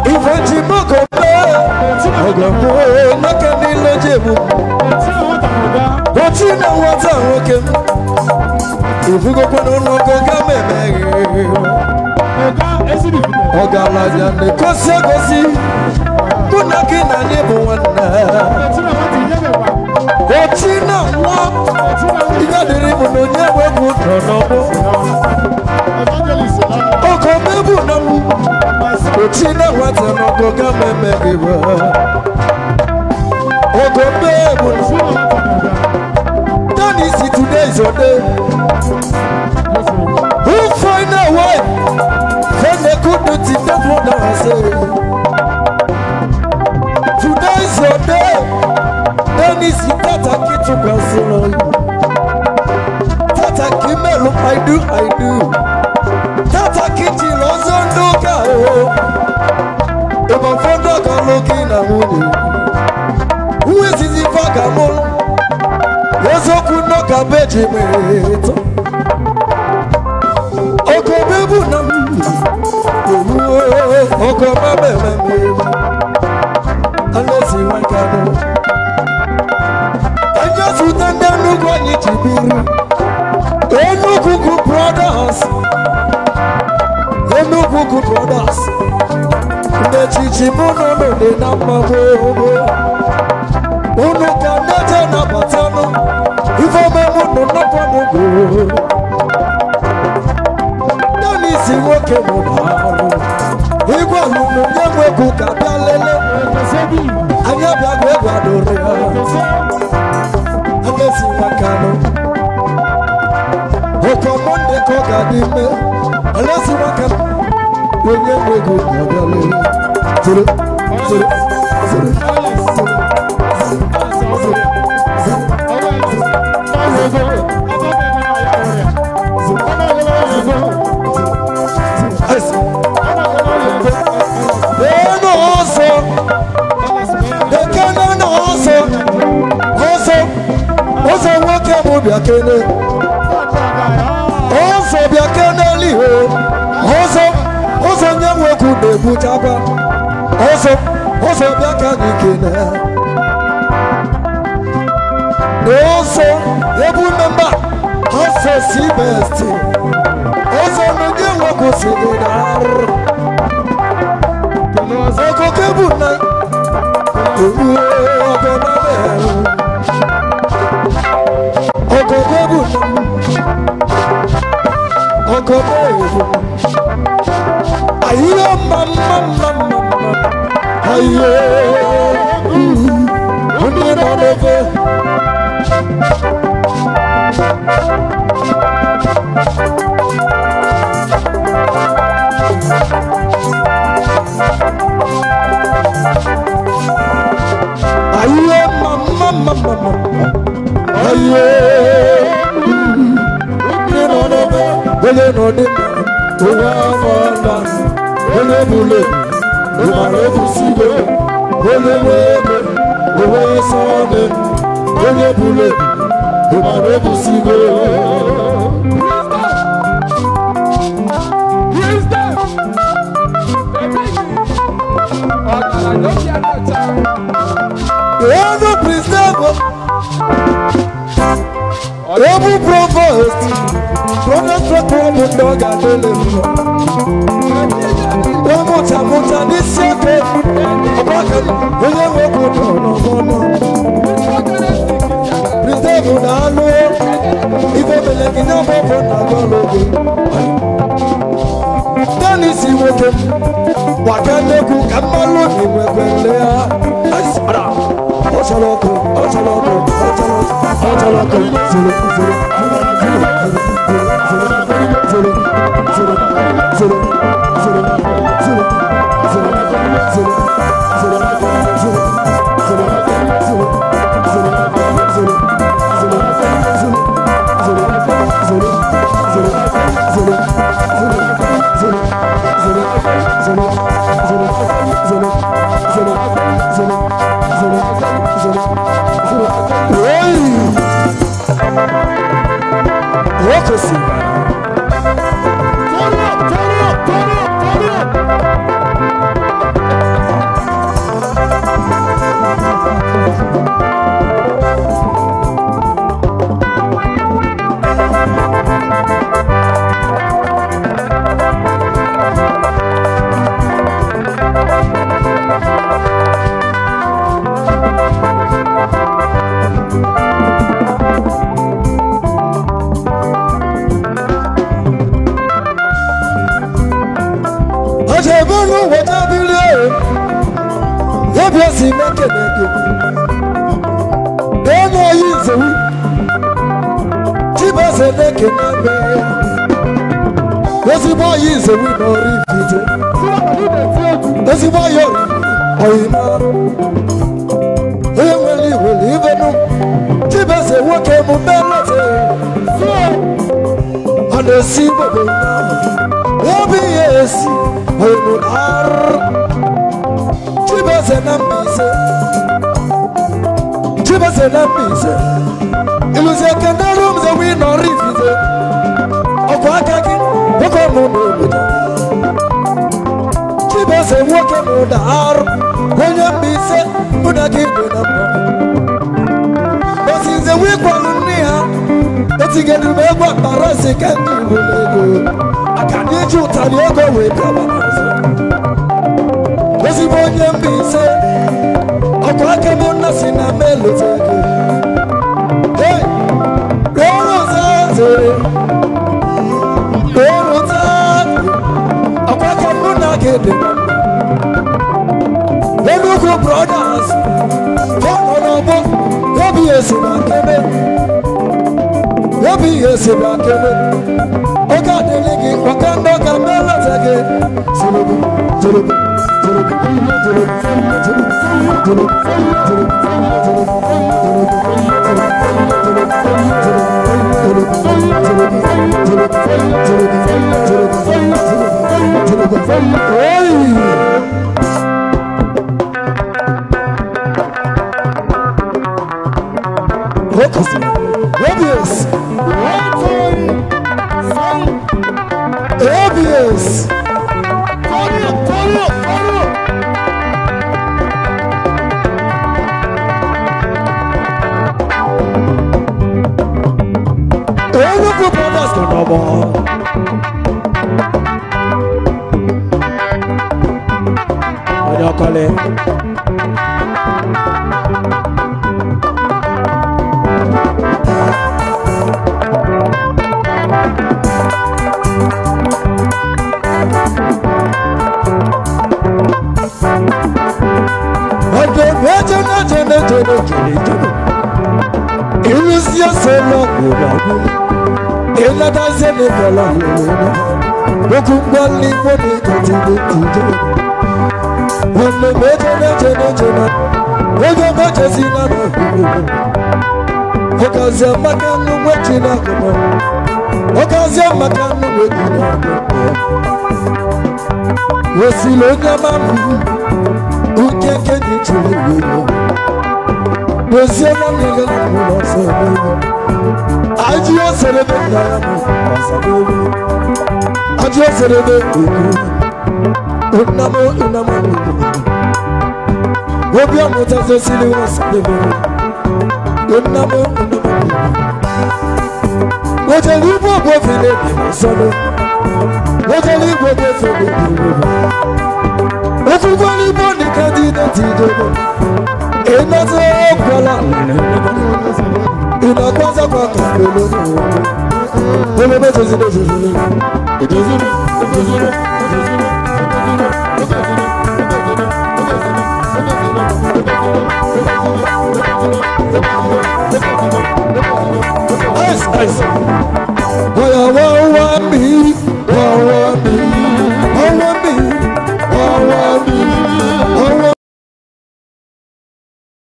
Ifanti mokobe Ogambo nakani lojebu Otina wata wokem Ifugo kono nokoga meme Oga lajane kosi Kunaki na nibu wana Otina wa Igadiribu no nyewe kutonobo Okomebu namu Otina wata nokoga meme Okomebu That is it, today is your day. Who find a way when they could not see that what I say. Today is your day. Then is it that I get to consider. That I keep me look, I do. That I keep you lost on the car. If I'm from the car looking at me, who is it if I come on? Ozo kuno kabeji meto Oko bebu na Oko mabe meme Alesi wankado Anja sutande nukwa nyichibiru Enukuku brothers Nechichimuno no de namabobo Unuka nete na batano If I'm a no go, don't you see what came on? He was no cook at Yale. I never unless you can. Oh, come on, the cock at him. Unless you can. When you Biakene, also Biakene Liho, also Nyamwe Kude Butaba, also Biakane, also Ebu member, also Sibesti, also Nyamwe Kusidar, also Kokebuna, Ayo mama ayo Unde noleve Ayo mama ayo Bele no de owa mala bele bule no mare busibe bele bele owa sone bele bule no mare busibe Evo preserve Evo provost Provost Provost dog and deliver Muta this secret when you walk on Preserve the if I'm like enough then is he working what can they cook and malone when they are I saw Turn up. Oje bonu wata bile. Yabiasi mekenege. Eno yizewi. Chibase nekenebe. Osibo yizewi no rifite. Osibo yori. Oyima. Oyemeli weli venu. Chibase woke mubelote. Anesi bebe na. Yabiasi. Oyemunar. Chibase nambise. Iluze kendarum ze we no rifite. Okwa kaki, okwa mumu. Chibase woke mudar. Onyambise mudaki dunamo. Basize we kwa nunia. Etigenu megwa parasi kendi bulego. Akanichu taliego we kabamazo. Osibonye mbise. Okwa kemuna sina melotege. Hey! Rosa! Okwa kemuna kede. Lenuku brothers. Fononobo. Yobi yesi bakeme. Oka delegi. Wakando kamela tege. Zulubu. Obvious. Nice.